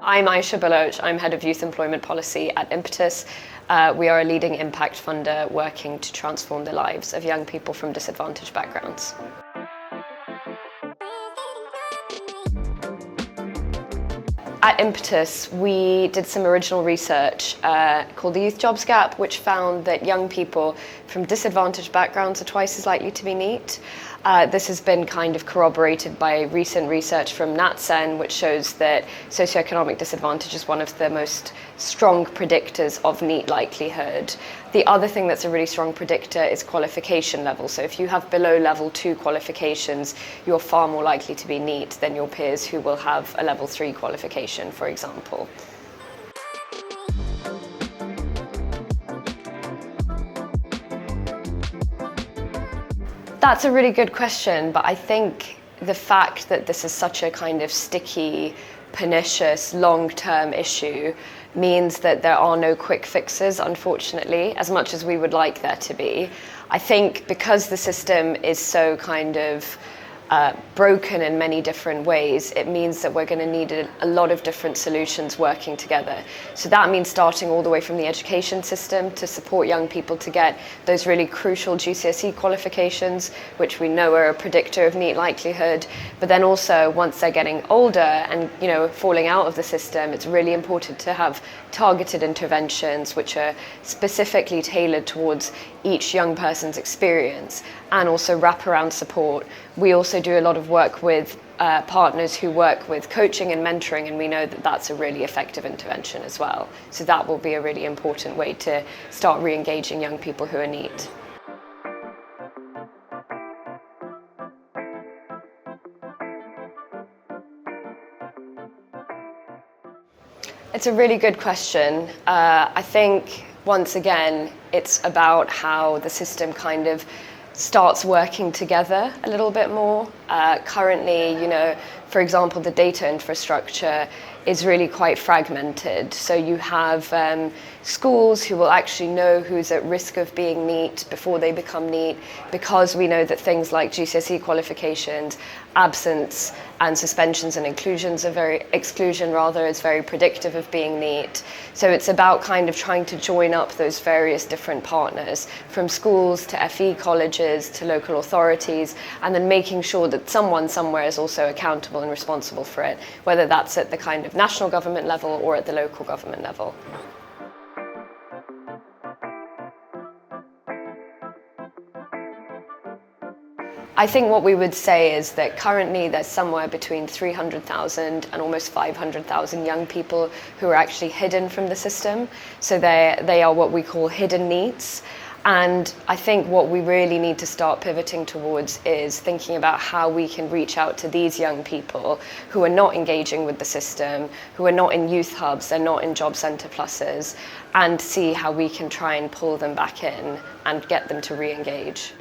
I'm Ayesha Baloch. I'm Head of Youth Employment Policy at Impetus. We are a leading impact funder working to transform the lives of young people from disadvantaged backgrounds. At Impetus, we did some original research called the Youth Jobs Gap, which found that young people from disadvantaged backgrounds are twice as likely to be NEET. This has been kind of corroborated by recent research from NATSEN, which shows that socioeconomic disadvantage is one of the most strong predictors of NEET likelihood. The other thing that's a really strong predictor is qualification level. So if you have below level 2 qualifications, you're far more likely to be NEET than your peers who will have a level 3 qualification, for example. That's a really good question, but I think the fact that this is such a kind of sticky, pernicious, long-term issue means that there are no quick fixes, unfortunately, as much as we would like there to be. I think because the system is so kind of broken in many different ways, it means that we're going to need a lot of different solutions working together. So that means starting all the way from the education system to support young people to get those really crucial GCSE qualifications, which we know are a predictor of NEET likelihood. But then also, once they're getting older and falling out of the system, it's really important to have targeted interventions which are specifically tailored towards each young person's experience, and also wraparound support. We also do a lot of work with partners who work with coaching and mentoring, and we know that that's a really effective intervention as well. So that will be a really important way to start re-engaging young people who are NEET. It's a really good question. I think, once again, it's about how the system kind of starts working together a little bit more. Currently, for example, the data infrastructure is really quite fragmented. So you have schools who will actually know who's at risk of being NEET before they become NEET, because we know that things like GCSE qualifications, absence and suspensions and exclusion is very predictive of being NEET. So it's about kind of trying to join up those various different partners, from schools to FE colleges to local authorities, and then making sure that someone somewhere is also accountable and responsible for it, whether that's at the kind of national government level or at the local government level. I think what we would say is that currently there's somewhere between 300,000 and almost 500,000 young people who are actually hidden from the system. So they are what we call hidden NEETs. And I think what we really need to start pivoting towards is thinking about how we can reach out to these young people who are not engaging with the system, who are not in youth hubs, they're not in job centre pluses, and see how we can try and pull them back in and get them to re-engage.